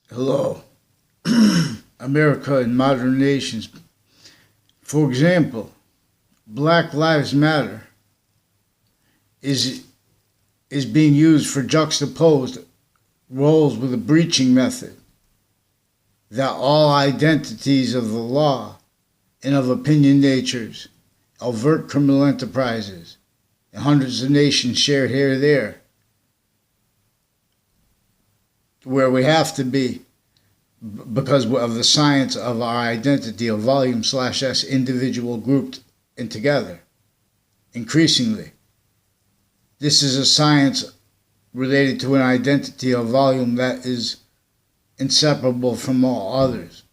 Hello. America and modern nations. For example, Black Lives Matter is being used for juxtaposed roles with a breaching method that all identities of the law and of opinion natures, overt criminal enterprises, and hundreds of nations shared here or there, where we have to be because of the science of our identity of volume / S individual grouped and together. Increasingly, this is a science related to an identity of volume that is inseparable from all others,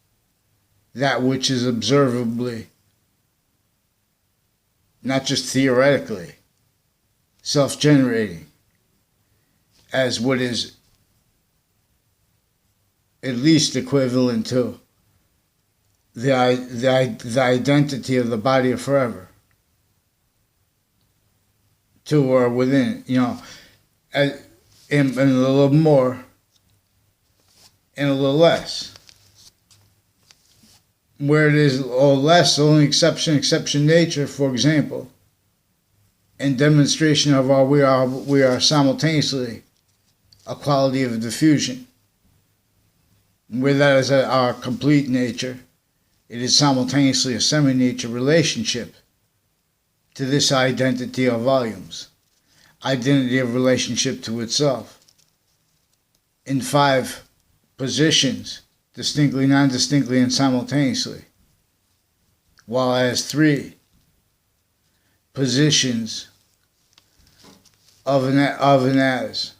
that which is observably, not just theoretically, self-generating, as what is at least equivalent to the identity of the body of forever, to or within, and a little more and a little less. Where it is less, only exception nature, for example, and demonstration of our we are simultaneously a quality of diffusion. Where that is our complete nature, it is simultaneously a semi-nature relationship to this identity of volumes, identity of relationship to itself, in 5 positions, distinctly, non-distinctly, and simultaneously, while as 3 positions of an as,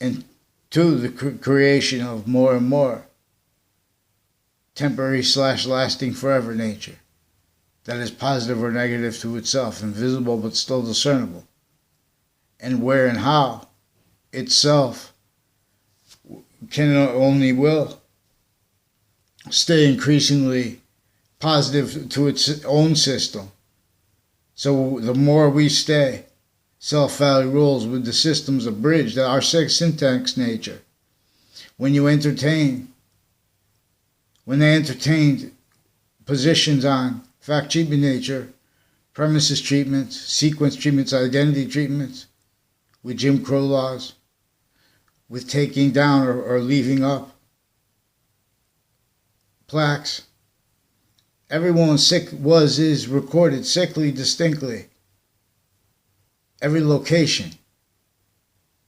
and 2, the creation of more and more temporary / lasting forever nature that is positive or negative to itself, invisible but still discernible, and where and how itself can only will stay increasingly positive to its own system. So the more we stay self-value rules with the systems of bridge that are syntax nature. When they entertained positions on fact treatment nature, premises treatments, sequence treatments, identity treatments, with Jim Crow laws, with taking down or leaving up plaques, everyone is recorded sickly distinctly. Every location,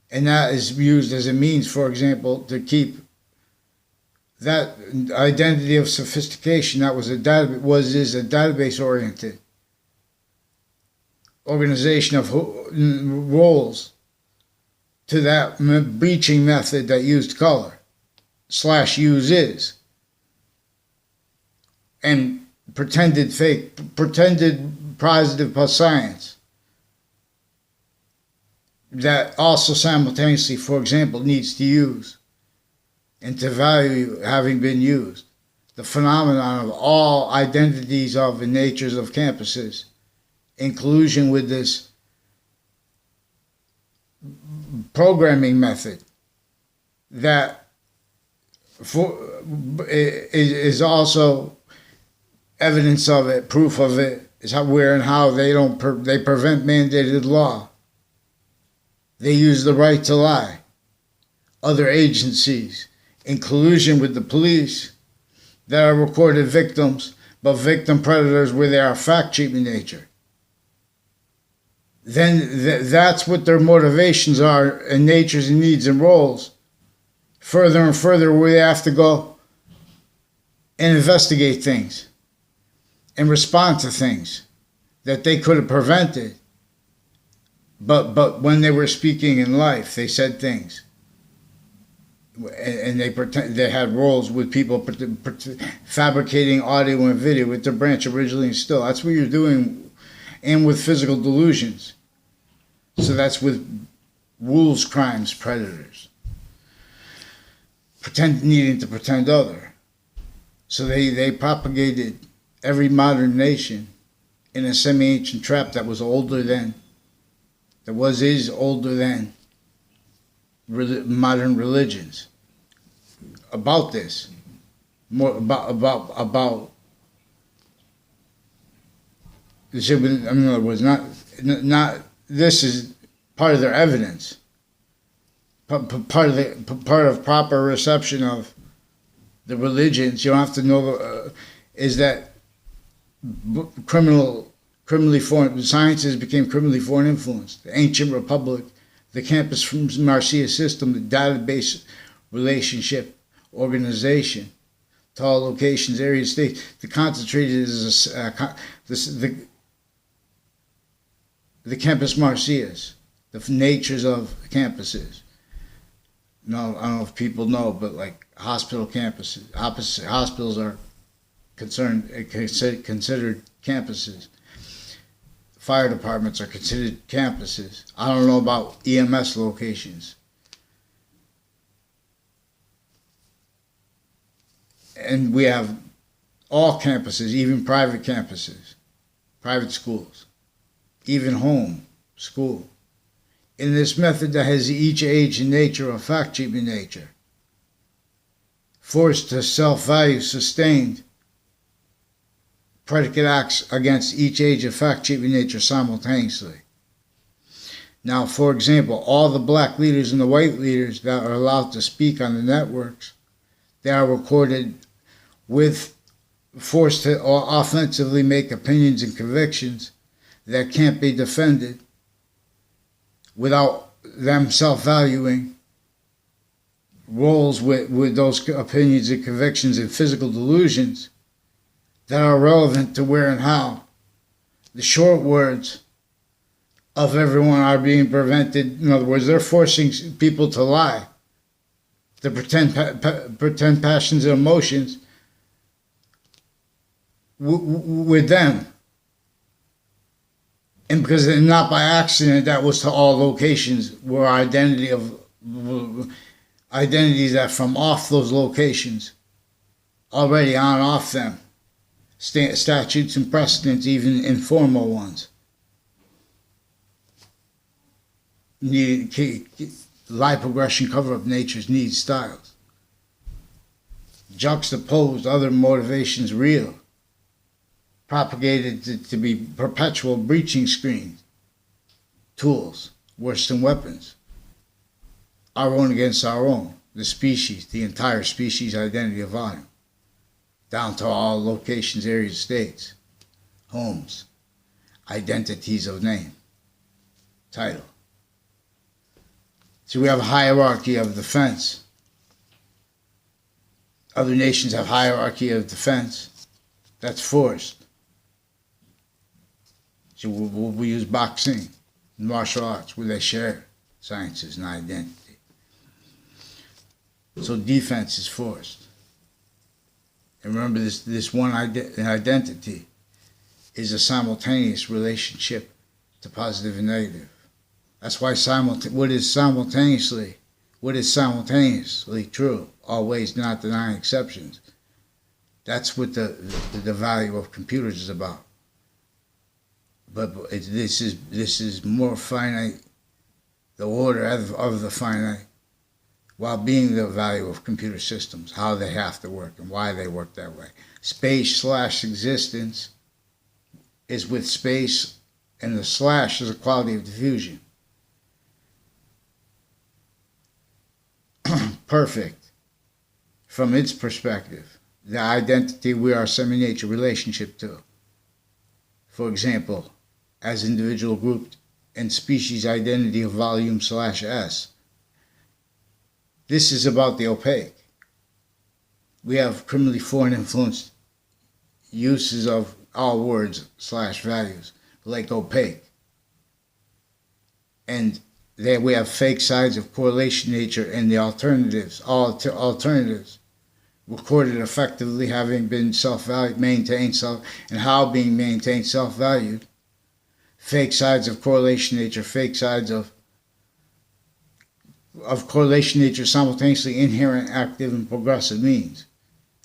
and that is used as a means, for example, to keep that identity of sophistication that is a database-oriented organization of roles to that breaching method that used color / uses and pretended positive plus science. That also simultaneously, for example, needs to use and to value having been used the phenomenon of all identities of and natures of campuses in collusion with this programming method that is also evidence of it, proof of it, is how, where and how they prevent mandated law. They use the right to lie. Other agencies, in collusion with the police, that are recorded victims, but victim predators where they are fact treatment nature. Then that's what their motivations are, and natures and needs and roles. Further and further where they have to go and investigate things and respond to things that they could have prevented. But when they were speaking in life, they said things, and they had roles with people fabricating audio and video with their branch originally and still. That's what you're doing, and with physical delusions. So that's with wolves, crimes, predators, needing to pretend other. So they propagated every modern nation in a semi-ancient trap that was older than. Is older than modern religions. about this, more about. In other words, not this is part of their evidence. Part of proper reception of the religions. You don't have to know is that criminally foreign sciences became criminally foreign influence. The ancient republic, the campus from Marcia system, the database relationship organization to all locations, areas, states. The concentrated is the campus Marcias, the natures of campuses. No, I don't know if people know, but like hospital campuses, hospitals are considered campuses. Fire departments are considered campuses. I don't know about EMS locations. And we have all campuses, even private campuses, private schools, even home, school. In this method that has each age and nature or fact-sheeping nature, forced to self-value sustained, predicate acts against each age of fact-sheeping nature simultaneously. Now, for example, all the black leaders and the white leaders that are allowed to speak on the networks, they are recorded with forced to offensively make opinions and convictions that can't be defended without them self-valuing roles with those opinions and convictions and physical delusions that are relevant to where and how the short words of everyone are being prevented. In other words, they're forcing people to lie, to pretend passions and emotions with them. And because not by accident, that was to all locations where identities that from off those locations, already on off them, statutes and precedents, even informal ones. Lie, progression, cover-up natures, needs, styles. Juxtaposed other motivations real. Propagated to be perpetual breaching screens, tools, worse than weapons. Our own against our own, the species, the entire species identity of volume, down to all locations, areas, states, homes, identities of name, title. So we have a hierarchy of defense. Other nations have hierarchy of defense. That's forced. So we use boxing, martial arts, where they share sciences and identity. So defense is forced. And remember, this one identity is a simultaneous relationship to positive and negative. That's why what is simultaneously true, always, not denying exceptions. That's what the value of computers is about. But this is more finite, the order of the finite, while being the value of computer systems, how they have to work and why they work that way. Space/existence is with space, and the slash is a quality of diffusion. Perfect. From its perspective, the identity we are semi-nature relationship to. For example, as individual grouped and species identity of volume/S. This is about the opaque. We have criminally foreign influenced uses of all words/values, like opaque. And there we have fake sides of correlation nature and the alternatives, all alternatives, recorded effectively having been self-valued, maintained and how being maintained self-valued. Fake sides of correlation nature, fake sides of correlation nature simultaneously inherent, active, and progressive means,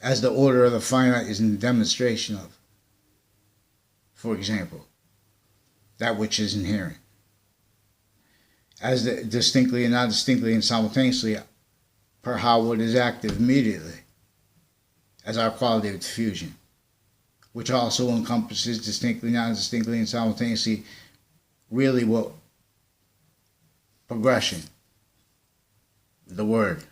as the order of the finite is in the demonstration of, for example, that which is inherent. As the distinctly and not distinctly and simultaneously per how what is active immediately as our quality of diffusion, which also encompasses distinctly, non-distinctly, and simultaneously really what progression, the word,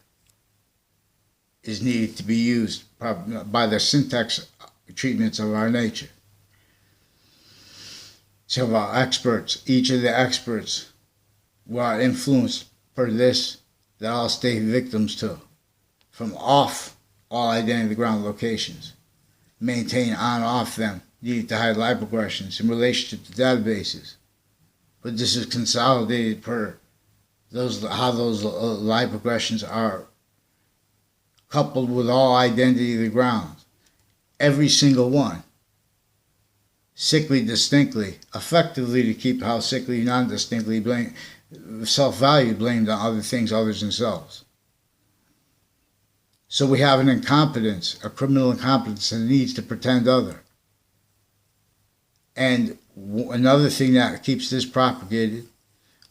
is needed to be used by the syntax treatments of our nature. So our experts, each of the experts were influenced per this that all stay victims to, from off all identity ground locations, maintain on-off them, needed to hide line progressions in relationship to databases. But this is consolidated per how those line progressions are coupled with all identity of the ground. Every single one. Sickly distinctly, effectively to keep how sickly non-distinctly blamed, self-value blamed on other things other than themselves. So we have an incompetence, a criminal incompetence that needs to pretend other. And another thing that keeps this propagated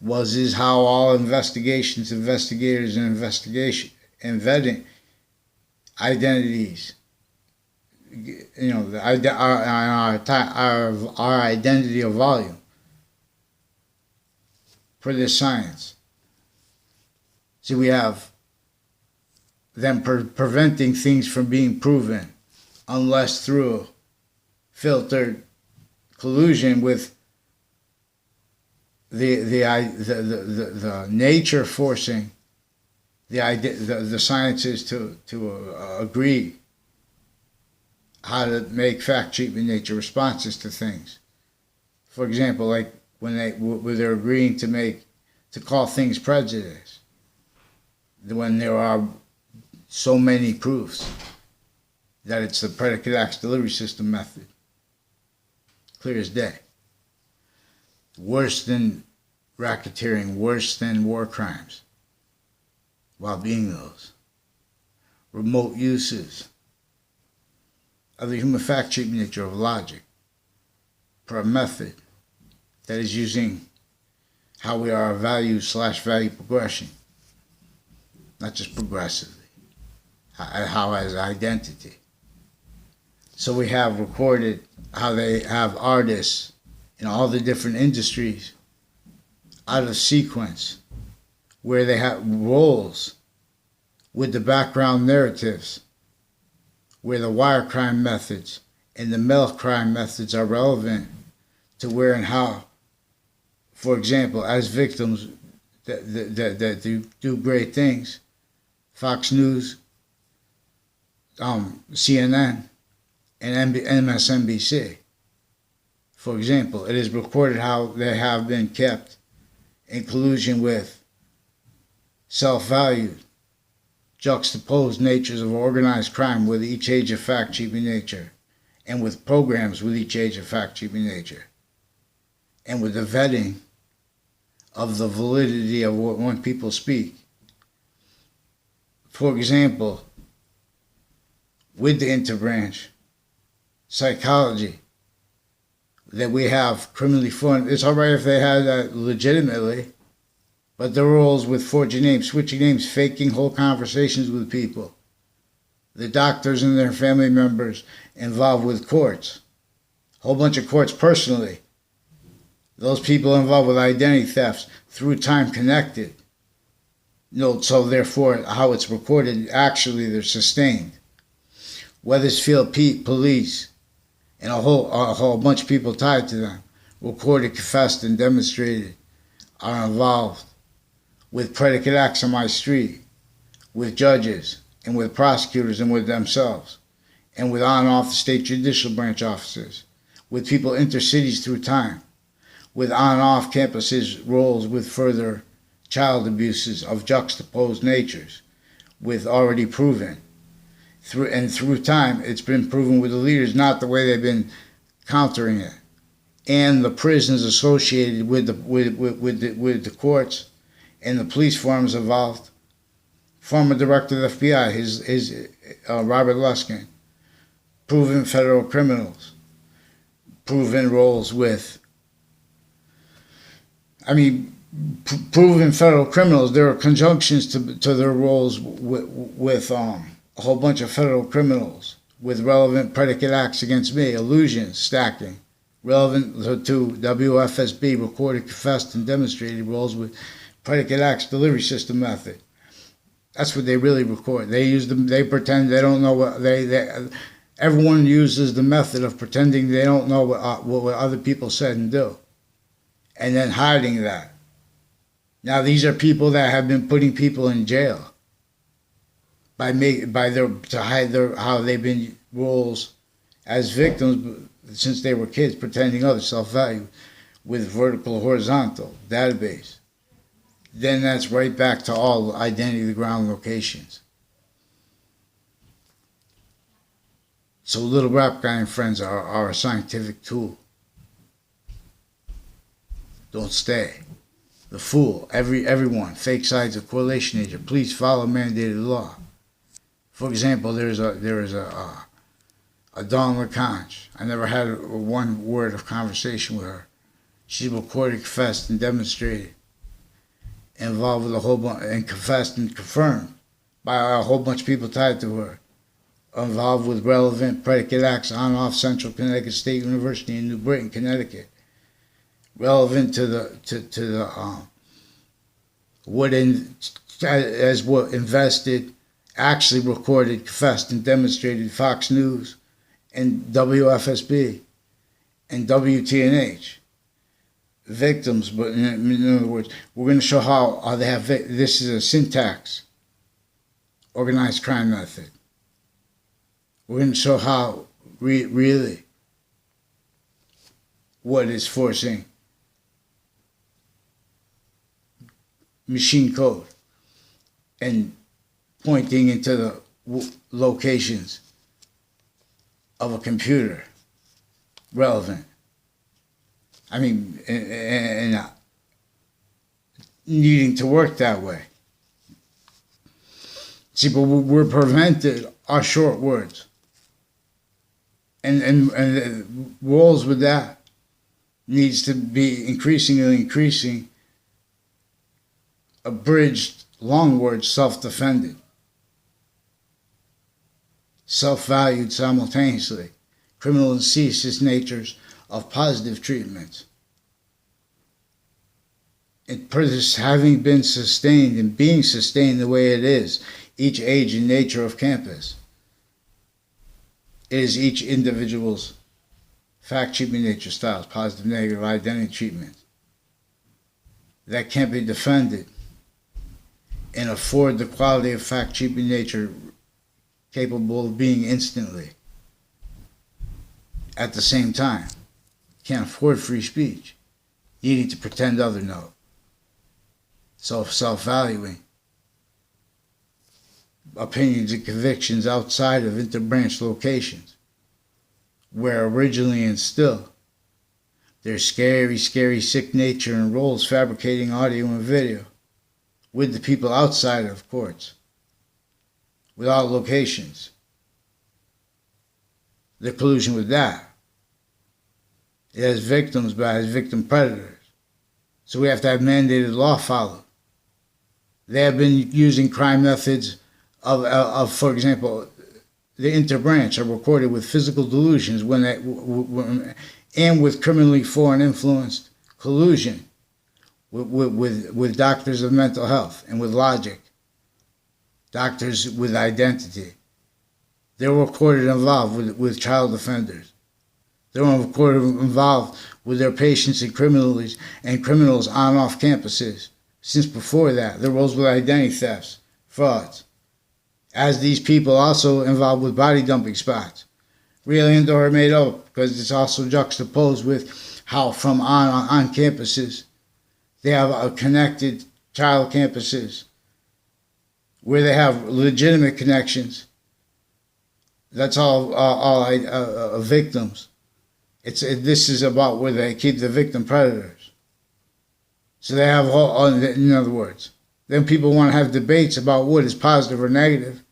is how all investigations, investigators, and investigation and vetting identities, our identity of volume for this science. So we have them preventing things from being proven unless through filtered collusion with the nature forcing the sciences to agree how to make fact treatment nature responses to things. For example, like when they're agreeing to call things prejudice, when there are so many proofs that it's the predicate acts delivery system method. Clear as day. Worse than racketeering, worse than war crimes, while being those. Remote uses of the human fact treatment nature of logic for a method that is using how we are value/value progression, not just progressively, how as identity. So we have recorded how they have artists in all the different industries out of sequence, where they have roles with the background narratives, where the wire crime methods and the mail crime methods are relevant to where and how, for example, as victims that do great things, Fox News, CNN, and MSNBC. For example, it is recorded how they have been kept in collusion with self-valued, juxtaposed natures of organized crime with each age of fact-keeping nature, and with programs with each age of fact-keeping nature, and with the vetting of the validity of what when people speak. For example, with the interbranch psychology that we have criminally formed, it's all right if they had that legitimately, but the roles with forging names, switching names, faking whole conversations with people, the doctors and their family members involved with courts, a whole bunch of courts personally, those people involved with identity thefts through time connected. So therefore, how it's recorded, actually they're sustained. Weathersfield police and a whole bunch of people tied to them, recorded, confessed, and demonstrated, are involved with predicate acts on my street, with judges, and with prosecutors, and with themselves, and with on and off the state judicial branch officers, with people intercities through time, with on and off campuses roles with further child abuses of juxtaposed natures, with already proven. Through time, it's been proven with the leaders, not the way they've been countering it, and the prisons associated with the courts and the police forms involved. Former director of the FBI, Robert Luskin, proven federal criminals, proven roles with. proven federal criminals. There are conjunctions to their roles with a whole bunch of federal criminals with relevant predicate acts against me, illusions, stacking, relevant to WFSB, recorded, confessed, and demonstrated roles with predicate acts delivery system method. That's what they really record. They use them. They pretend they don't know what everyone uses the method of pretending they don't know what other people said and do, and then hiding that. Now these are people that have been putting people in jail to hide how they've been roles as victims since they were kids, pretending other self-value with vertical horizontal database. Then that's right back to all identity of the ground locations. So Little Rap Guy and Friends are a scientific tool. Don't stay. The Fool, everyone, fake sides of correlation agent, please follow mandated law. For example, there is a Dawn LaConch. I never had one word of conversation with her. She recorded, confessed, and demonstrated, involved with a whole bunch, and confessed and confirmed by a whole bunch of people tied to her, involved with relevant predicate acts on off Central Connecticut State University in New Britain, Connecticut, relevant to the what invested, actually recorded, confessed, and demonstrated Fox News and WFSB and WTNH. Victims, but in other words, we're going to show how they have, this is a syntax, organized crime method. We're going to show how really what is forcing machine code and pointing into the locations of a computer relevant. I mean, and needing to work that way. See, but we're prevented our short words. And roles with that needs to be increasing abridged long words, self-defended, self-valued simultaneously, criminal and ceaseless natures of positive treatments. Having been sustained and being sustained the way it is, each age and nature of campus is each individual's fact treatment nature styles, positive, negative identity treatment that can't be defended and afford the quality of fact treatment nature capable of being instantly at the same time. Can't afford free speech. You need to pretend other know. Self-valuing. Opinions and convictions outside of interbranch locations, where originally and still their scary, sick nature and roles fabricating audio and video with the people outside of courts, without locations. The collusion with that. It has victims, but it has victim predators. So we have to have mandated law followed. They have been using crime methods of for example, the interbranch are recorded with physical delusions and with criminally foreign influenced collusion with doctors of mental health and with logic, doctors with identity. They were recorded involved with child offenders. They were recorded involved with their patients and criminals on and off campuses. Since before that, their roles with identity thefts, frauds. As these people also involved with body dumping spots, real and/or made up, because it's also juxtaposed with how from on campuses they have connected child campuses where they have legitimate connections. That's all victims. This is about where they keep the victim predators. So they have in other words, then people want to have debates about what is positive or negative.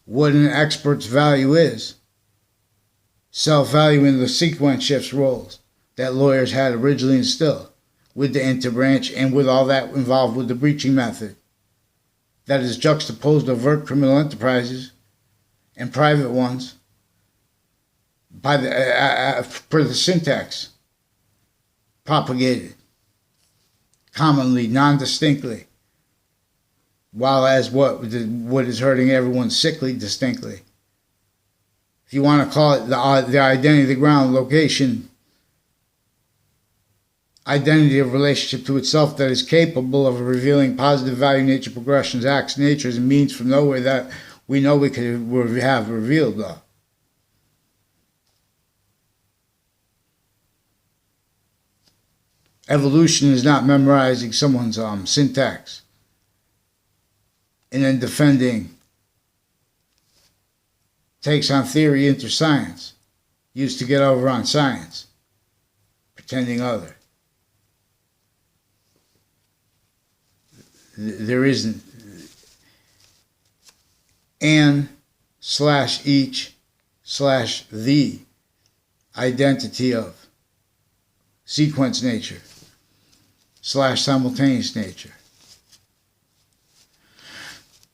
What an expert's value is. Self-valuing the sequence shifts roles that lawyers had originally and still, with the interbranch and with all that involved with the breaching method. That is juxtaposed to overt criminal enterprises and private ones by per the syntax propagated commonly, non-distinctly, while as what is hurting everyone sickly distinctly. If you want to call it the identity of the ground, location, identity of relationship to itself that is capable of revealing positive value, nature, progressions, acts, natures, and means from nowhere that we know we could have revealed though. Evolution is not memorizing someone's syntax and then defending takes on theory into science, used to get over on science, pretending other. There isn't an/each/the identity of sequence nature /simultaneous nature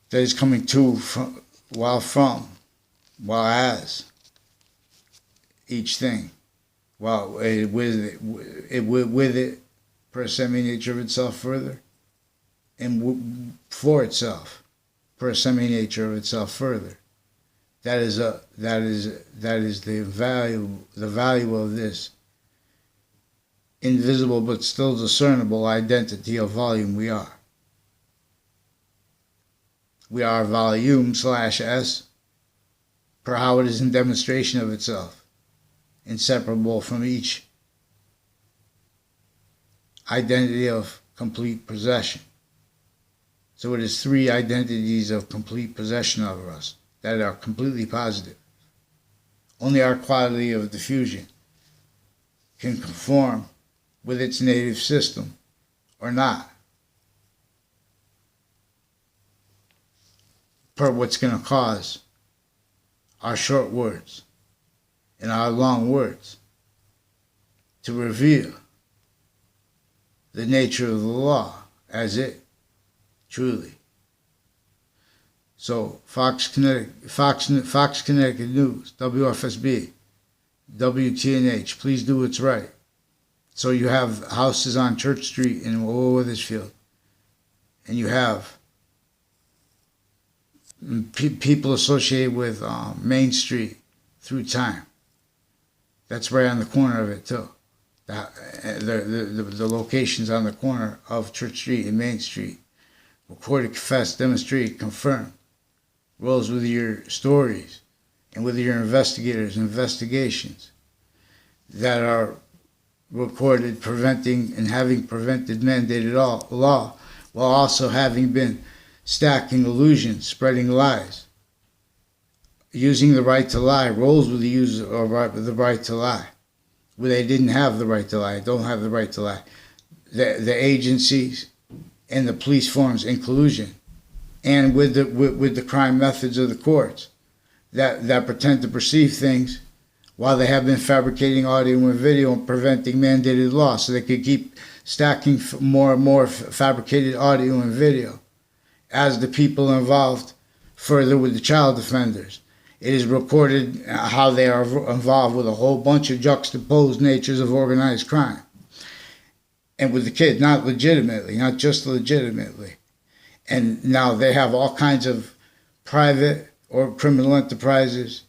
that is coming to from while as each thing while with it per semi-nature of itself further and for itself per semi-nature of itself further. That is the value of this invisible but still discernible identity of volume we are. We are volume /s per how it is in demonstration of itself, inseparable from each identity of complete possession. So it is three identities of complete possession over us that are completely positive. Only our quality of diffusion can conform with its native system or not, per what's going to cause our short words and our long words to reveal the nature of the law as it truly. So Fox Connecticut News, WFSB, WTNH, please do what's right. So you have houses on Church Street in Wethersfield, and you have people associated with Main Street through time. That's right on the corner of it too. The locations on the corner of Church Street and Main Street. Recorded, confessed, demonstrated, confirmed. Rolls with your stories and with your investigators' investigations that are recorded, preventing and having prevented mandated law, while also having been stacking illusions, spreading lies, using the right to lie, rolls with the use of the right to lie, where they didn't have the right to lie, don't have the right to lie. The agencies and the police forms in collusion, and with the crime methods of the courts that pretend to perceive things while they have been fabricating audio and video and preventing mandated law so they could keep stacking more and more fabricated audio and video as the people involved further with the child offenders. It is recorded how they are involved with a whole bunch of juxtaposed natures of organized crime. And with the kids, not just legitimately. And now they have all kinds of private or criminal enterprises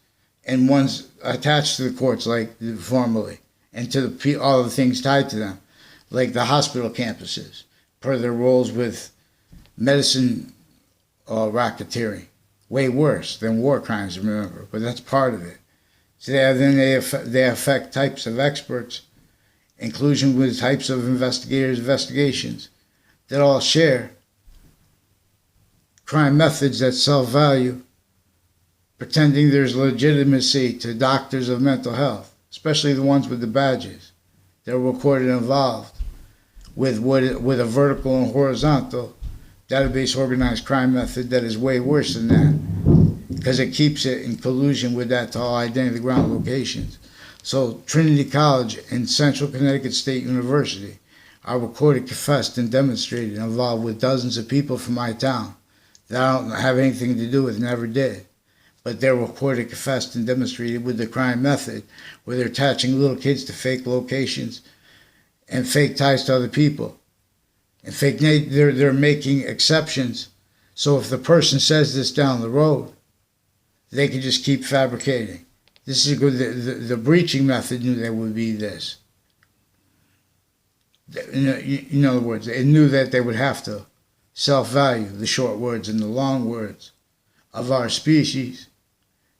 and ones attached to the courts, like formally, and to all the things tied to them, like the hospital campuses, per their roles with medicine racketeering. Way worse than war crimes, remember, but that's part of it. So they affect types of experts, inclusion with types of investigations that all share crime methods that self-value, pretending there's legitimacy to doctors of mental health, especially the ones with the badges. They're recorded involved with a vertical and horizontal database organized crime method that is way worse than that, because it keeps it in collusion with that to all identity ground locations. So Trinity College and Central Connecticut State University are recorded, confessed, and demonstrated, involved with dozens of people from my town that I don't have anything to do with, never did. But they're recorded, confessed, and demonstrated with the crime method, where they're attaching little kids to fake locations and fake ties to other people. And they're making exceptions. So if the person says this down the road, they can just keep fabricating. This is good. The breaching method knew there would be this. In other words, it knew that they would have to self-value the short words and the long words of our species,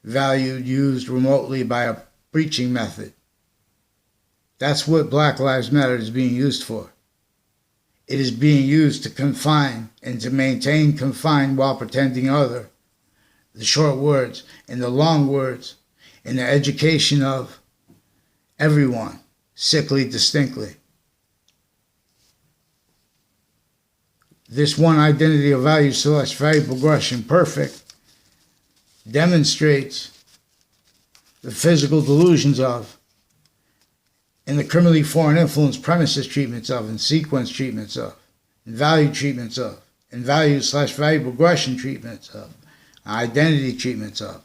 valued, used remotely by a breaching method. That's what Black Lives Matter is being used for. It is being used to confine and to maintain confined while pretending other, the short words and the long words, in the education of everyone, sickly distinctly. This one identity of value / variable progression perfect demonstrates the physical delusions of, and the criminally foreign influence premises treatments of, and sequence treatments of, and value treatments of, and value / variable progression treatments of, identity treatments of.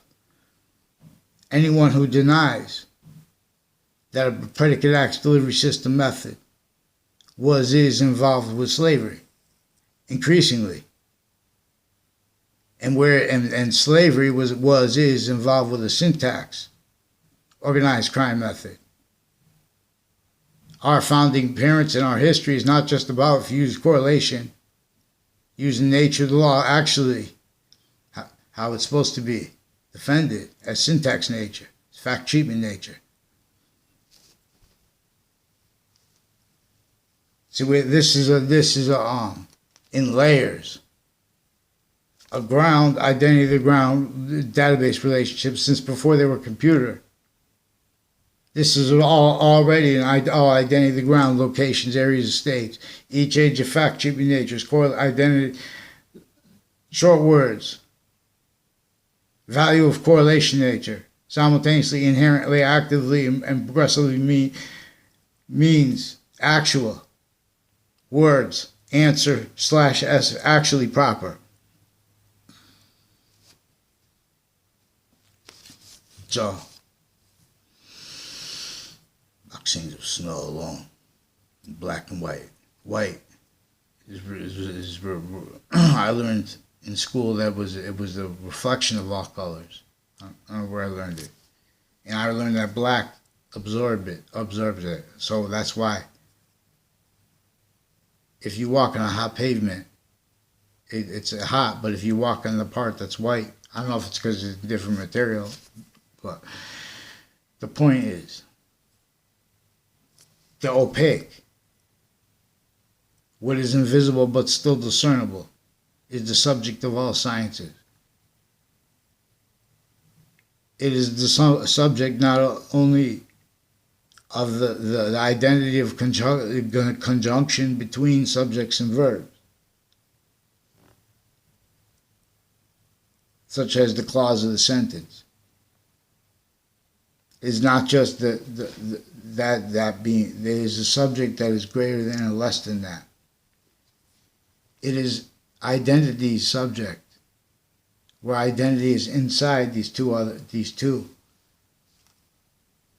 Anyone who denies that a predicate acts delivery system method is involved with slavery, increasingly, and slavery is involved with a syntax, organized crime method. Our founding parents and our history is not just about if you use correlation, using nature of the law, actually, how it's supposed to be defended as syntax nature, as fact treatment nature. See, this is in layers. A ground, identity of the ground, database relationships since before they were computer. This is all already all identity of the ground, locations, areas of states. Each age of fact treatment natures, core identity, short words, value of correlation nature, simultaneously, inherently, actively, and progressively means actual words, answer / s actually proper. So, boxing of snow alone, black and white. White is I learned in school that it was the reflection of all colors. I don't know where I learned it, and I learned that black absorbs it. So that's why if you walk on a hot pavement, it's hot. But if you walk on the part that's white, I don't know if it's because it's a different material, but the point is, the opaque, what is invisible but still discernible, is the subject of all sciences. It is the subject not only of the identity of conjunction between subjects and verbs, such as the clause of the sentence. Is not just that being. There is a subject that is greater than and less than that. It is identity subject, where identity is inside these two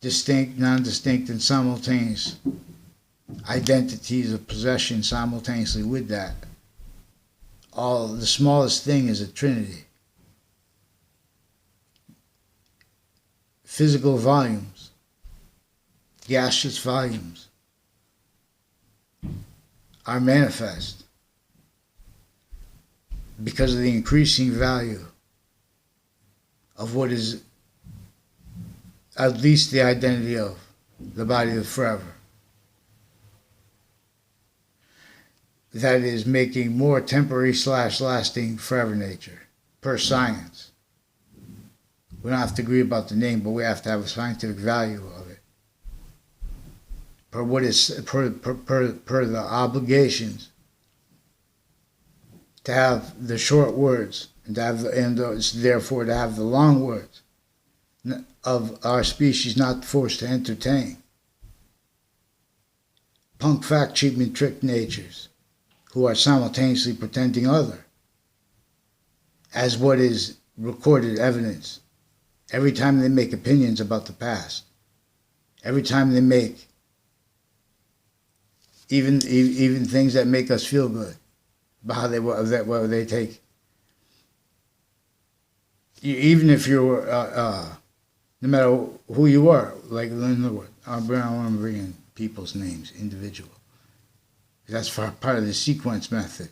distinct, non-distinct, and simultaneous identities of possession simultaneously with that. All the smallest thing is a trinity. Physical volumes, gaseous volumes, are manifest because of the increasing value of what is at least the identity of the body of forever. That is making more temporary / lasting forever nature, per science. We don't have to agree about the name, but we have to have a scientific value of it. Per what is per the obligations to have the short words and to have therefore to have the long words of our species not forced to entertain. punk fact treatment trick natures who are simultaneously pretending other as what is recorded evidence every time they make opinions about the past, every time they make even things that make us feel good about how what they take. Even if you're, no matter who you are, like in other words, I want to bring in people's names, individual. That's part of the sequence method.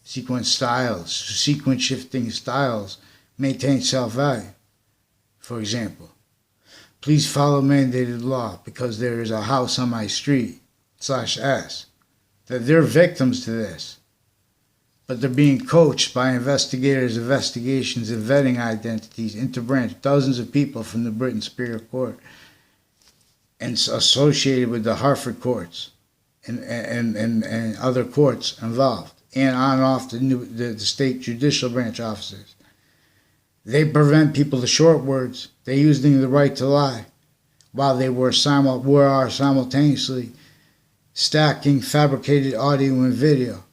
Sequence styles, sequence shifting styles maintain self-value. For example, please follow mandated law because there is a house on my street, /S. That they're victims to this. But they're being coached by investigators, investigations, and vetting identities, interbranch, dozens of people from the Britain Superior Court and associated with the Hartford courts and other courts involved, and on and off the state judicial branch officers. They prevent people to short words. They're using the right to lie while they are simultaneously stacking fabricated audio and video.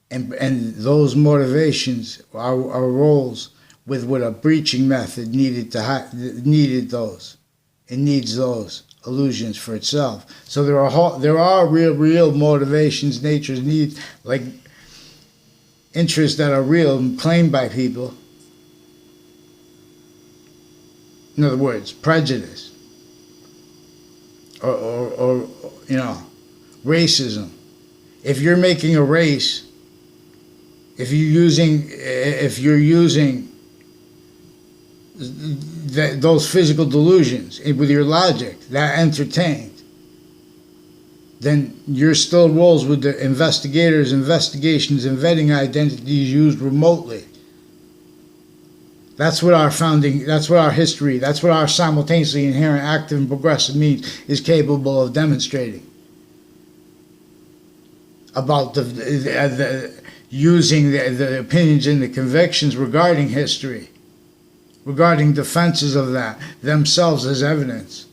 And those motivations are roles with what a breaching method needed those. It needs those illusions for itself. So there are real motivations, nature's needs, like interests that are real and claimed by people. In other words, prejudice or racism. If you're making a race, if you're using those physical delusions with your logic that entertained, then you're still roles with the investigators, investigations, and vetting identities used remotely. That's what our founding, that's what our history, that's what our simultaneously inherent active and progressive means is capable of demonstrating. About using the opinions and the convictions regarding history, regarding defenses of that themselves as evidence.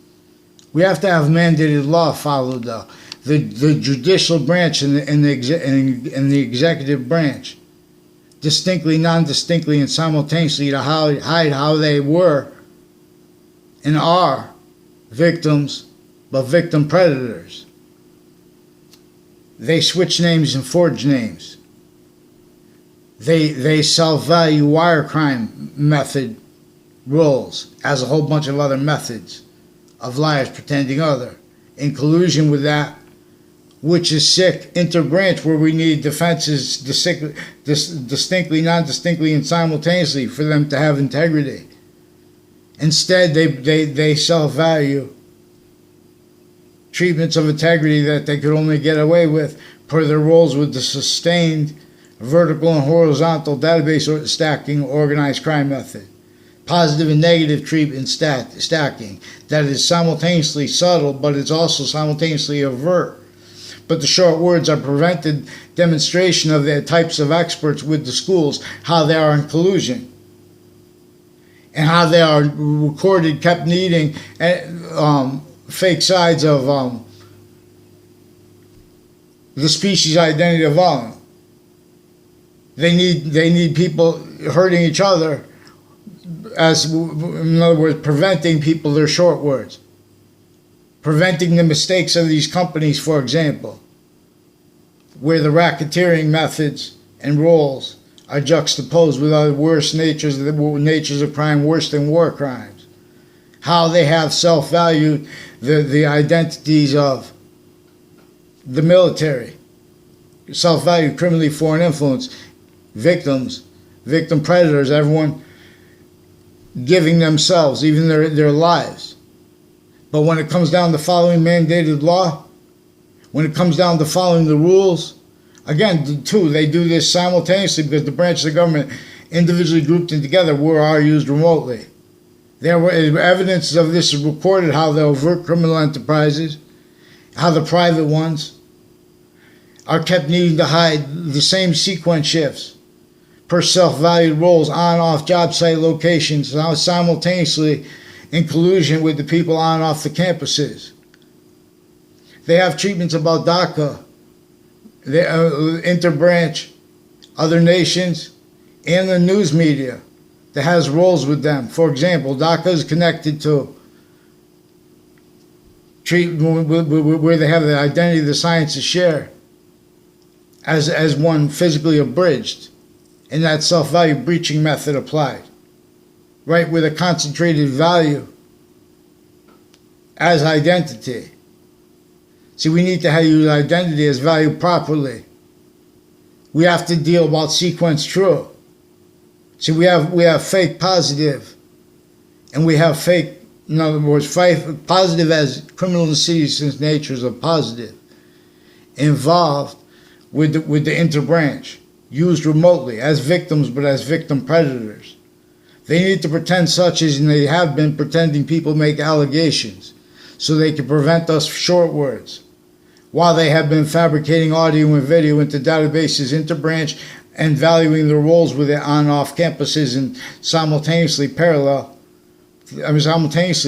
We have to have mandated law followed, though. The judicial branch and the executive branch, distinctly, non-distinctly, and simultaneously to hide how they were and are victims, but victim predators. They switch names and forge names. They self-value wire crime method roles as a whole bunch of other methods of liars pretending other, in collusion with that which is sick interbranch, where we need defenses distinctly, non-distinctly, and simultaneously for them to have integrity. Instead, they self-value treatments of integrity that they could only get away with per their roles with the sustained vertical and horizontal database stacking organized crime method. Positive and negative treatment stacking that is simultaneously subtle, but it's also simultaneously overt. But the short words are prevented demonstration of the types of experts with the schools, how they are in collusion, and how they are recorded, kept needing fake sides of the species identity of volume. They need people hurting each other, as in other words, preventing people their short words. Preventing the mistakes of these companies, for example, where the racketeering methods and roles are juxtaposed with other worse natures of crime, worse than war crimes. How they have self-valued the identities of the military, self-valued criminally foreign influence, victims, victim predators, everyone giving themselves, even their lives. But when it comes down to following mandated law, when it comes down to following the rules, again, they do this simultaneously because the branches of government individually grouped in together are used remotely. There were evidence of this is recorded, how the overt criminal enterprises, how the private ones are kept needing to hide the same sequence shifts per self-valued roles on off job site locations, now simultaneously in collusion with the people on and off the campuses. They have treatments about DACA, the interbranch, other nations, and the news media that has roles with them. For example, DACA is connected to where they have the identity of the sciences share as one physically abridged, and that self-value breaching method applied, right, with a concentrated value as identity. See, we need to use identity as value properly. We have to deal about sequence true. See, we have fake positive, and we have fake, in other words, positive as criminal insidious natures of positive, involved with the interbranch, used remotely as victims, but as victim predators. They need to pretend such as, and they have been pretending people make allegations, so they can prevent us short words, while they have been fabricating audio and video into databases, interbranch, and valuing their roles with it on and off campuses, and simultaneously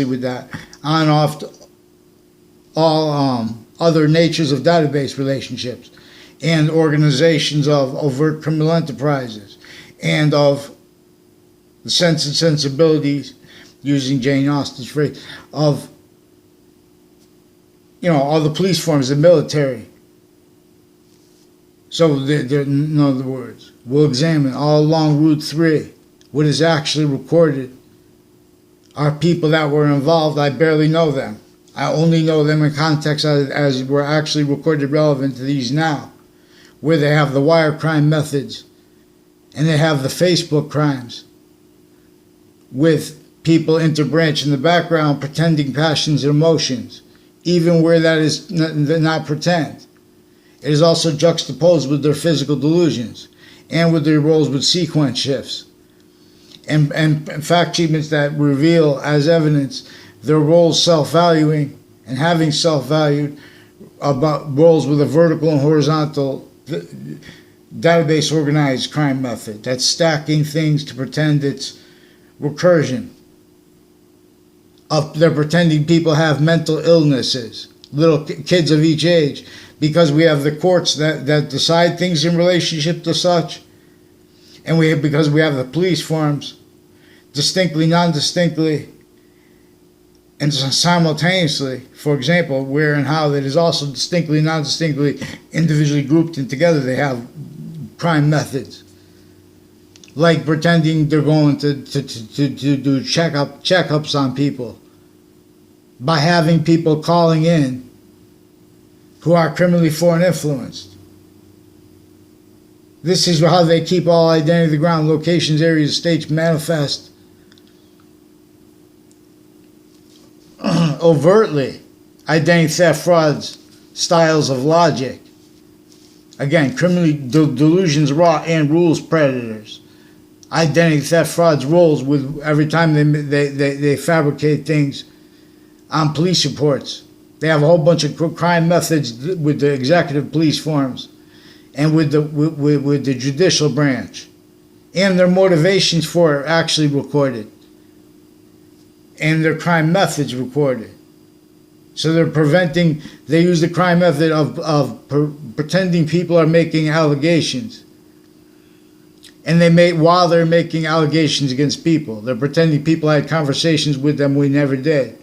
with that, on and off all other natures of database relationships, and organizations of overt criminal enterprises, and of the sense and sensibilities, using Jane Austen's phrase, of all the police forms, the military. So, in other words, we'll examine all along Route 3 what is actually recorded. Are people that were involved, I barely know them. I only know them in context as were actually recorded relevant to these now, where they have the wire crime methods, and they have the Facebook crimes, with people interbranch in the background pretending passions and emotions, even where that is not pretend. It is also juxtaposed with their physical delusions and with their roles with sequence shifts and fact treatments that reveal as evidence their roles self-valuing and having self-valued about roles with a vertical and horizontal database organized crime method that's stacking things to pretend it's recursion. They're pretending people have mental illnesses, little kids of each age, because we have the courts that decide things in relationship to such, and because we have the police forms, distinctly, non-distinctly, and simultaneously, for example, where and how that is also distinctly, non-distinctly, individually grouped and together, they have crime methods. Like pretending they're going to do checkups on people by having people calling in who are criminally foreign influenced. This is how they keep all identity of the ground, locations, areas, states manifest overtly. Identity theft, frauds, styles of logic. Again, criminally delusions, wrought, and rules predators. Identity theft, frauds, roles with every time they fabricate things on police reports. They have a whole bunch of crime methods with the executive police forms and with the judicial branch, and their motivations for it actually recorded, and their crime methods recorded. So they use the crime method of pretending people are making allegations. And while they're making allegations against people, they're pretending people had conversations with them we never did.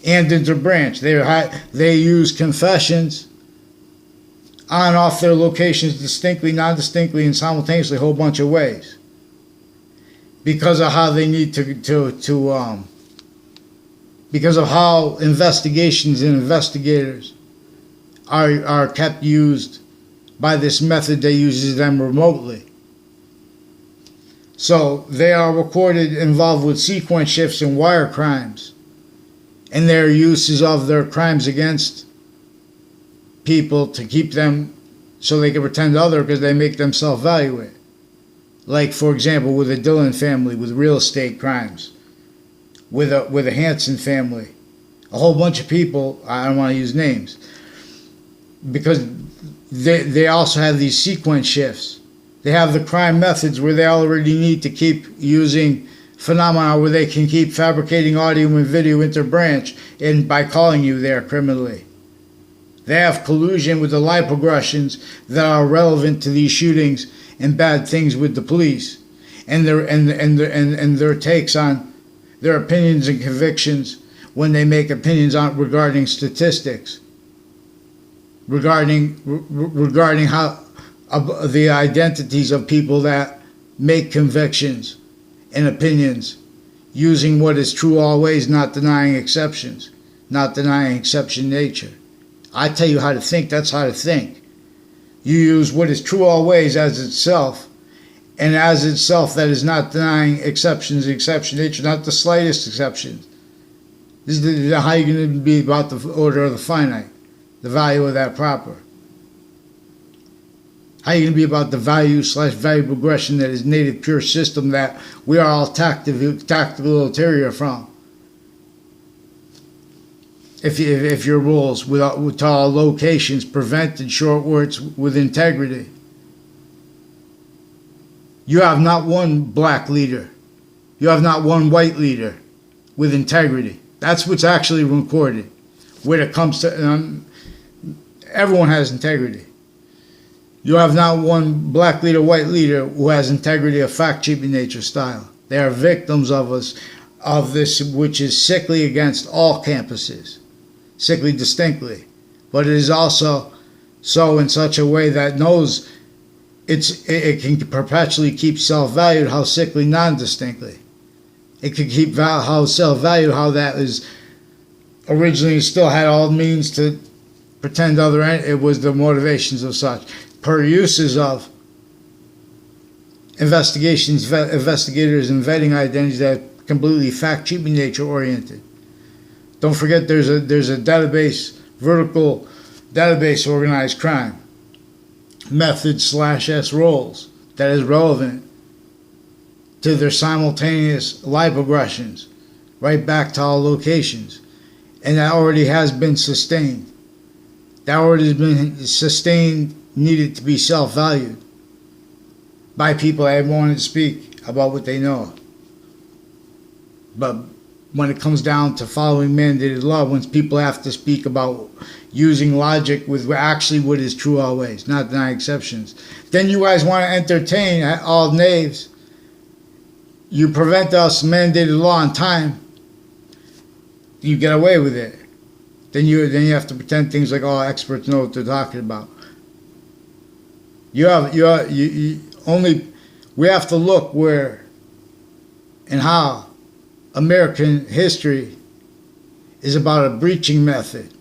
And interbranch, they use confessions on and off their locations distinctly, non-distinctly, and simultaneously a whole bunch of ways. Because of how they need because of how investigations and investigators are kept used by this method that uses them remotely. So they are recorded involved with sequence shifts and wire crimes, and their uses of their crimes against people to keep them so they can pretend other because they make them self-evaluate. Like, for example, with the Dillon family, with real estate crimes, with a Hanson family, a whole bunch of people, I don't want to use names, because they also have these sequence shifts. They have the crime methods where they already need to keep using phenomena where they can keep fabricating audio and video interbranch, and by calling you there criminally. They have collusion with the life progressions that are relevant to these shootings and bad things with the police, and their takes on their opinions and convictions when they make opinions on regarding statistics, regarding how the identities of people that make convictions and opinions, using what is true always, not denying exceptions, not denying exception nature. I tell you how to think, that's how to think. You use what is true always as itself, and as itself that is not denying exceptions, exception nature, not the slightest exception. This is how you're going to be about the order of the finite, the value of that proper. How are you going to be about the value/value progression that is native pure system that we are all tactical ulterior from? If your rules with all locations prevented short words with integrity, you have not one black leader, you have not one white leader with integrity. That's what's actually recorded. When it comes to everyone has integrity. You have not one black leader, white leader who has integrity of fact-cheating nature style. They are victims of this, which is sickly against all campuses. Sickly distinctly, but it is also so in such a way that knows it can perpetually keep self-valued, how sickly non-distinctly. It can keep how self-valued, how that is originally still had all means to pretend it was the motivations of such. Per uses of investigators and vetting identities that are completely fact-cheating nature oriented. Don't forget there's a database, vertical database organized crime, method/S roles that is relevant to their simultaneous life progressions, right back to all locations. And that already has been sustained. That already has been sustained, needed to be self-valued by people that wanted to speak about what they know. But when it comes down to following mandated law, once people have to speak about using logic with actually what is true always, not denying exceptions, then you guys want to entertain all knaves. You prevent us mandated law on time, you get away with it. Then you have to pretend things like all experts know what they're talking about. We have to look where and how American history is about a breaching method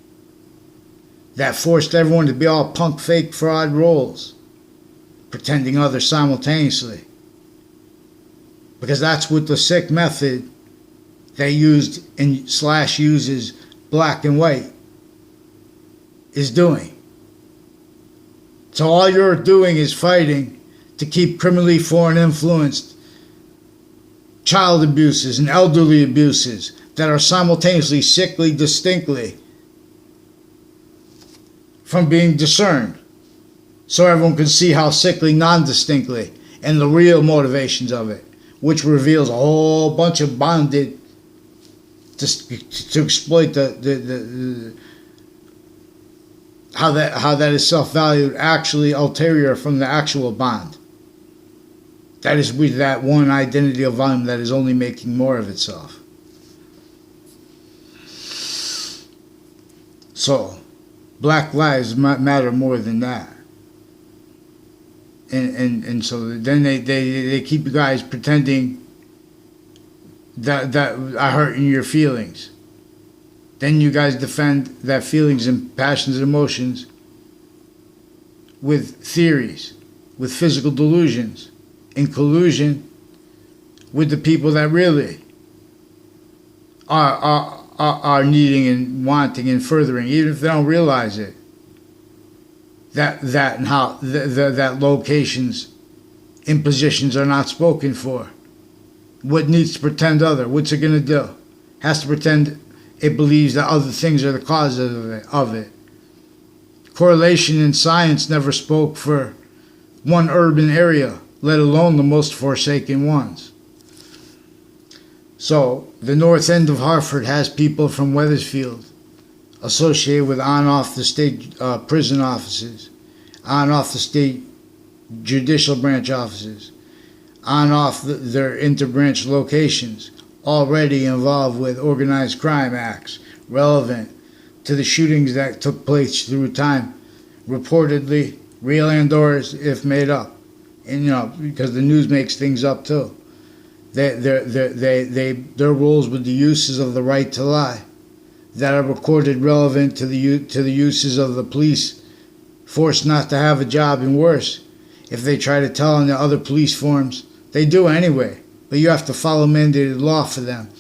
that forced everyone to be all punk, fake, fraud roles, pretending others simultaneously. Because that's what the sick method they used and uses black and white is doing. So all you're doing is fighting to keep criminally foreign influenced child abuses and elderly abuses that are simultaneously sickly distinctly from being discerned, so everyone can see how sickly non-distinctly and the real motivations of it, which reveals a whole bunch of bonded to exploit how that is self-valued, actually ulterior from the actual bond. That is with that one identity of volume that is only making more of itself. So, black lives matter more than that. And so then they keep you guys pretending that are hurting your feelings. Then you guys defend that feelings and passions and emotions with theories, with physical delusions, in collusion with the people that really are needing and wanting and furthering, even if they don't realize it. That and how that locations, impositions are not spoken for. What needs to pretend other? What's it going to do? Has to pretend it believes that other things are the cause of it. Correlation in science never spoke for one urban area, let alone the most forsaken ones. So, the north end of Hartford has people from Wethersfield, associated with on-off the state prison offices, on-off the state judicial branch offices, on-off their interbranch locations, already involved with organized crime acts relevant to the shootings that took place through time, reportedly real and/or if made up, and because the news makes things up too. Their roles with the uses of the right to lie that are recorded relevant to the uses of the police force not to have a job, and worse, if they try to tell on the other police forms, they do anyway, but you have to follow mandated law for them.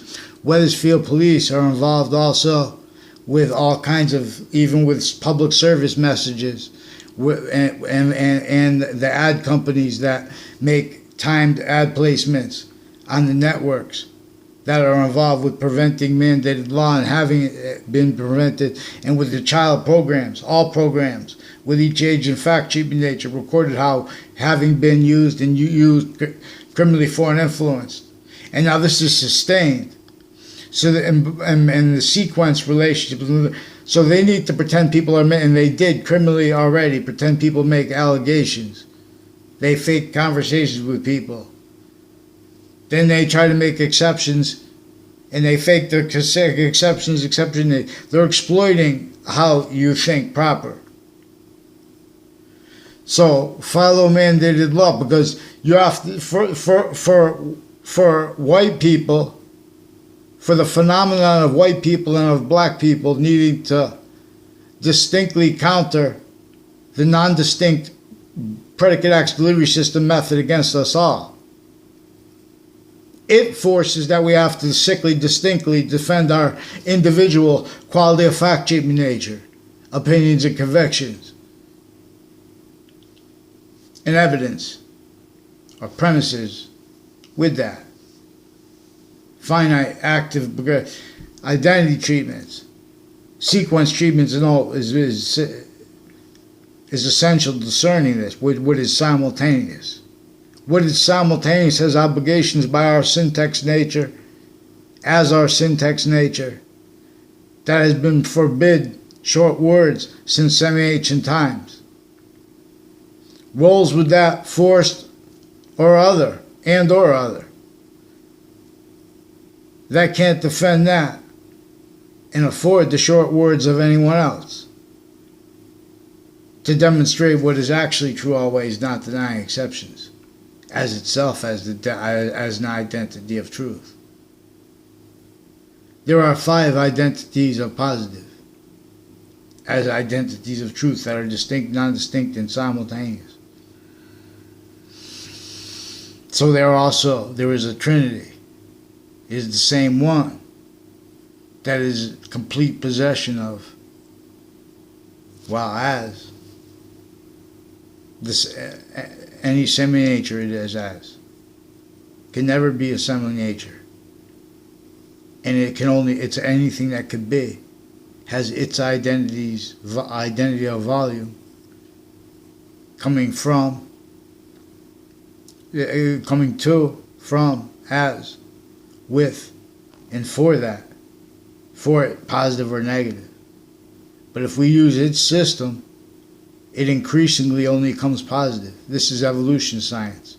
Wethersfield police are involved also with all kinds of, even with public service messages, and the ad companies that make timed ad placements on the networks that are involved with preventing mandated law and having it been prevented, and with the child programs, all programs, with each age and fact treatment nature recorded how having been used and used criminally for and influenced. And now this is sustained. So that, and the sequence relationship, so they need to pretend people are, and they did criminally already, pretend people make allegations. They fake conversations with people. Then they try to make exceptions, and they fake their exceptions. They're exploiting how you think proper. So follow mandated law, because you have to, for white people, for the phenomenon of white people and of black people needing to distinctly counter the non-distinct predicate acts delivery system method against us all. It forces that we have to distinctly defend our individual quality of fact treatment nature, opinions and convictions, and evidence or premises with that. Finite active identity treatments, sequence treatments, and all is essential to discerning this. What is simultaneous? What is simultaneous has obligations by our syntax nature, as our syntax nature, that has been forbid short words since semi-ancient times. Roles with that forced or other, and or other. That can't defend that and afford the short words of anyone else to demonstrate what is actually true always, not denying exceptions, as itself as an identity of truth. There are 5 identities of positive as identities of truth that are distinct, non-distinct, and simultaneous. So there is a trinity. It is the same one that is complete possession of, while as this any semi-nature it is as can never be a semi-nature, and it's anything that could be, has its identity of volume coming to, from, as, with, and for that, for it, positive or negative. But if we use its system, it increasingly only comes positive. This is evolution science.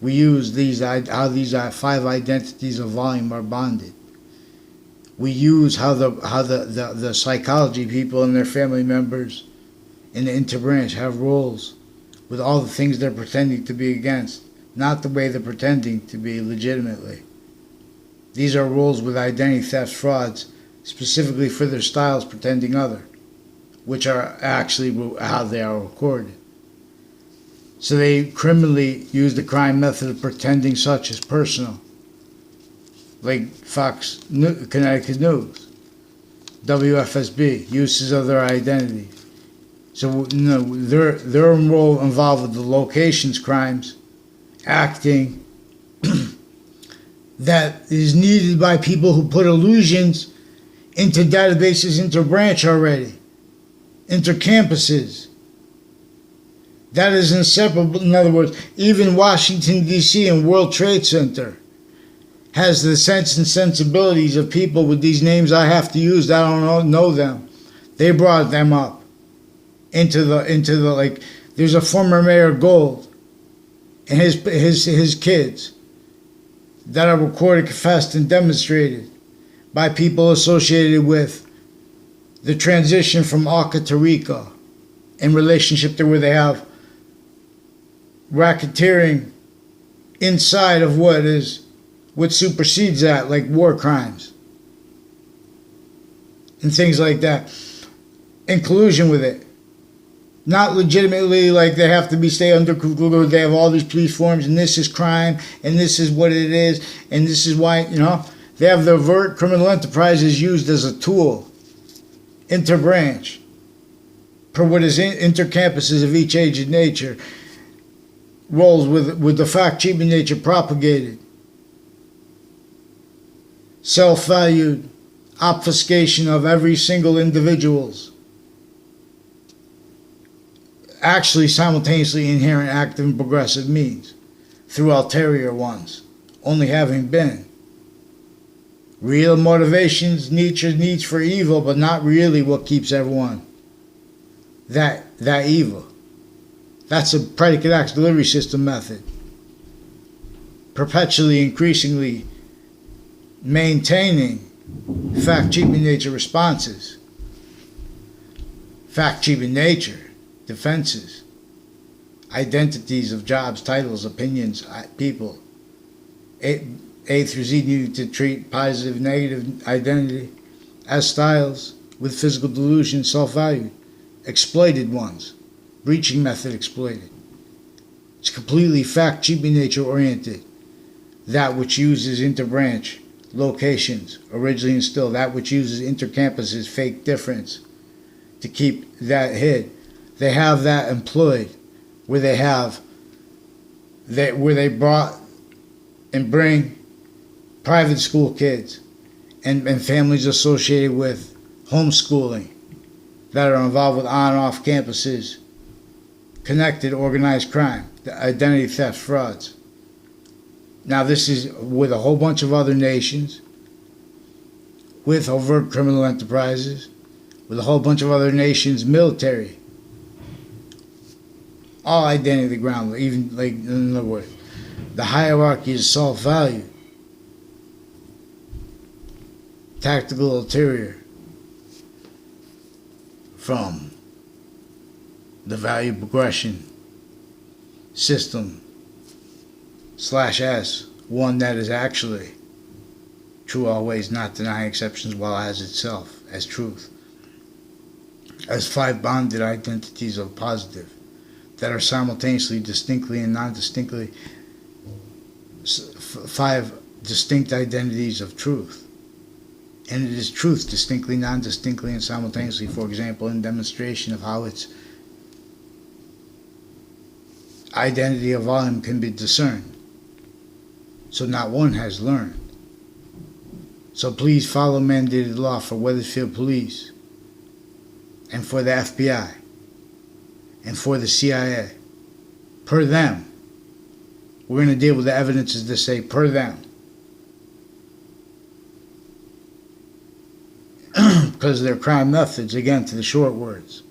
We use how these 5 identities of volume are bonded. We use how the psychology people and their family members in the interbranch have roles with all the things they're pretending to be against, not the way they're pretending to be legitimately. These are roles with identity theft frauds, specifically for their styles pretending other, which are actually how they are recorded. So they criminally use the crime method of pretending such as personal, like Fox, Connecticut News, WFSB, uses of their identity. So they're involved with the locations crimes, acting that is needed by people who put illusions into databases interbranch already, intercampuses. That is inseparable. In other words, even Washington, D.C. and World Trade Center has the sense and sensibilities of people with these names I have to use that I don't know them. They brought them up into the like. There's a former Mayor Gold and his kids that are recorded, confessed, and demonstrated by people associated with the transition from Aka to Rica in relationship to where they have racketeering inside of what supersedes that, like war crimes and things like that, in collusion with it. Not legitimately like they have to stay under Google. They have all these police forms, and this is crime, and this is what it is, and this is why, they have the overt criminal enterprises used as a tool, interbranch, per what is intercampuses of each age and nature, roles with the fact-cheating nature propagated, self-valued, obfuscation of every single individual's actually simultaneously inherent active and progressive means through ulterior ones, only having been real motivations, nature's needs for evil, but not really what keeps everyone that evil. That's a predicate acts delivery system method, perpetually, increasingly maintaining fact-cheating nature responses, fact-cheating nature defenses, identities of jobs, titles, opinions, people. A through Z need to treat positive, negative identity as styles with physical delusion, self-value, exploited ones, breaching method exploited. It's completely fact-cheating nature oriented. That which uses interbranch locations, originally instilled, that which uses intercampuses, fake difference, to keep that hid. They have that employed, where they brought and bring private school kids and families associated with homeschooling that are involved with on and off campuses, connected organized crime, the identity theft, frauds. Now this is with a whole bunch of other nations, with overt criminal enterprises, with a whole bunch of other nations' military. All identity of the ground, even like in other words, the hierarchy is self-value, tactical ulterior from the value progression system /S, one that is actually true always, not denying exceptions, while as itself as truth, as 5 bonded identities of positive that are simultaneously, distinctly, and non-distinctly 5 distinct identities of truth. And it is truth distinctly, non-distinctly, and simultaneously, for example, in demonstration of how its identity of volume can be discerned. So not one has learned. So please follow mandated law for Wethersfield Police and for the FBI and for the CIA. Per them. We're going to deal with the evidences that say per them. Because of their crime methods, again, to the short words.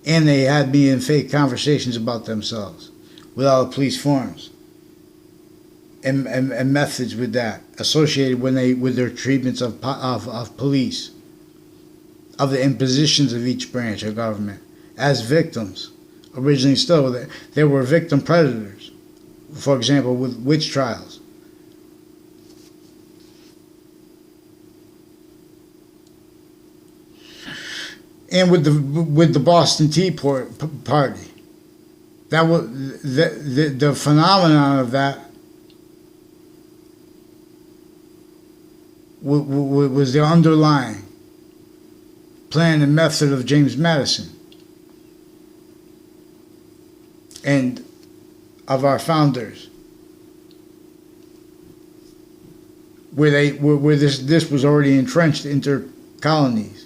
And they had me in fake conversations about themselves with all the police forms and methods with that associated with their treatments of police, of the impositions of each branch of government as victims. Originally still, they were victim predators. For example, with witch trials. And with the Boston Tea Party, that was the phenomenon of that was the underlying plan and method of James Madison and of our founders, where this was already entrenched into colonies.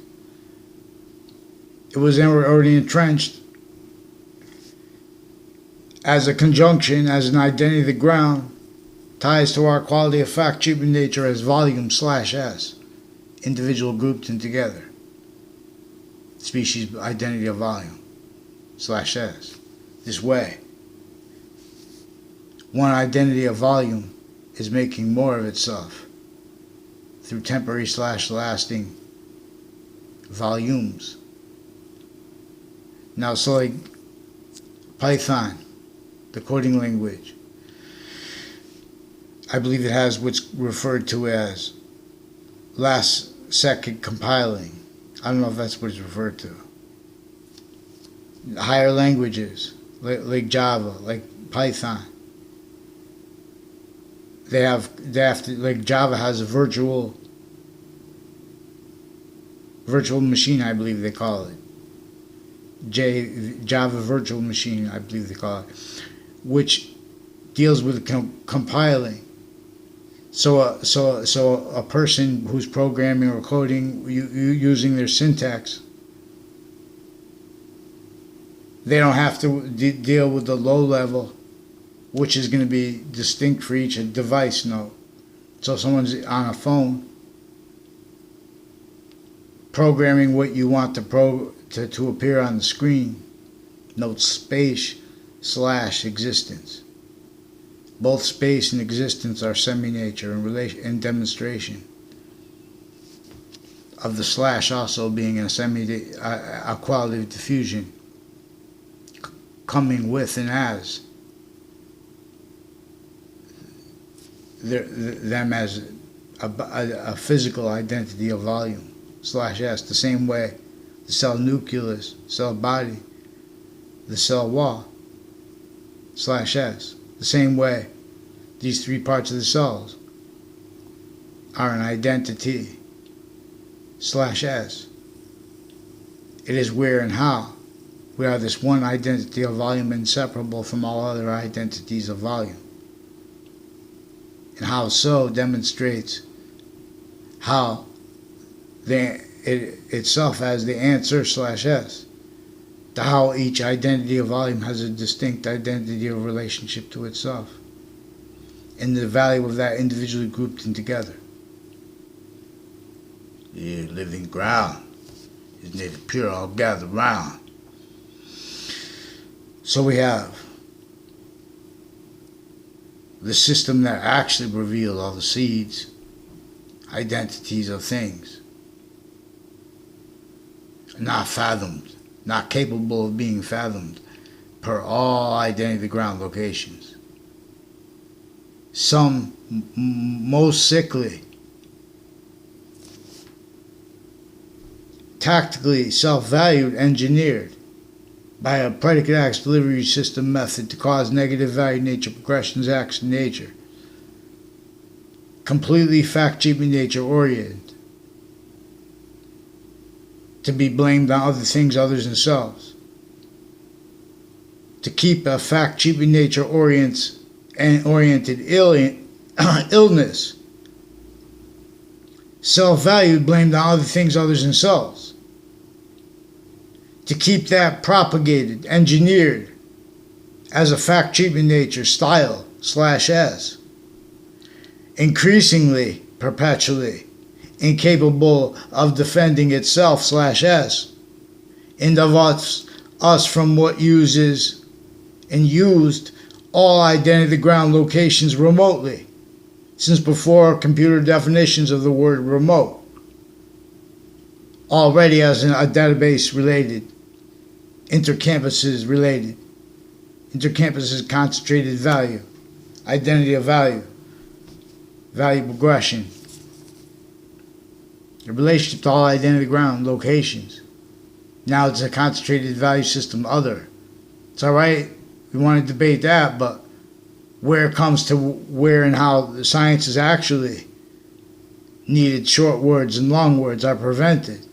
It was already entrenched as a conjunction, as an identity of the ground, ties to our quality of fact, cheaping nature as volume /S, individual grouped and together. species identity of volume /s. This way, one identity of volume is making more of itself through temporary / lasting volumes. Now, so like Python, the coding language, I believe it has what's referred to as last second compiling. I don't know if that's what it's referred to. Higher languages, like Java, like Python, they have to, like Java has a virtual machine, I believe they call it. Java virtual machine, I believe they call it, which deals with compiling. So a person who's programming or coding using their syntax, they don't have to deal with the low level, which is going to be distinct for each device node. So if someone's on a phone programming what you want to appear on the screen, note space / existence. Both space and existence are semi-nature in demonstration of the / also being a quality of diffusion, coming with and as them as a physical identity of volume /s, the same way the cell nucleus, cell body, the cell wall /s, the same way these three parts of the cells are an identity /s. It is where and how we are this one identity of volume, inseparable from all other identities of volume. And how so demonstrates how it itself has the answer /s, to how each identity of volume has a distinct identity of relationship to itself, and the value of that individually grouped in together. The living ground is native pure, all gather round. So we have the system that actually reveals all the seeds, identities of things, not fathomed, not capable of being fathomed per all identity ground locations. Some most sickly, tactically self-valued, engineered by a predicate acts delivery system method to cause negative value nature progressions acts in nature, completely fact-cheaping nature oriented, to be blamed on other things other than selves, to keep a fact-cheaping nature oriented illness, self-value blamed on other things other than selves, to keep that propagated, engineered as a fact-cheaping nature style /s, increasingly, perpetually incapable of defending itself /s, invovled us from what uses and used all identity ground locations remotely, since before computer definitions of the word remote, already as a database related, intercampuses related, intercampuses concentrated value, identity of value, value progression, the relationship to all identity ground locations. Now it's a concentrated value system other. It's all right, we want to debate that, but where it comes to where and how the science is actually needed, short words and long words are prevented.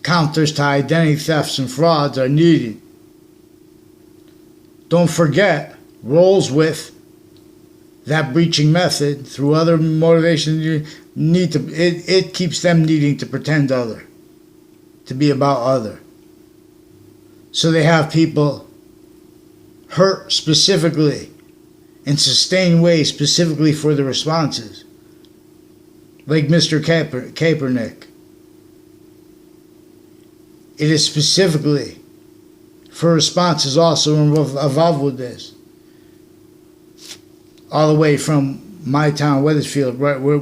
Counters to identity thefts and frauds are needed. Don't forget, rolls with that breaching method through other motivations. You need to. It keeps them needing to pretend other, to be about other. So they have people hurt specifically in sustained ways specifically for the responses, like Mr. Kaepernick. It is specifically for responses also involved with this. All the way from my town, Weathersfield, right where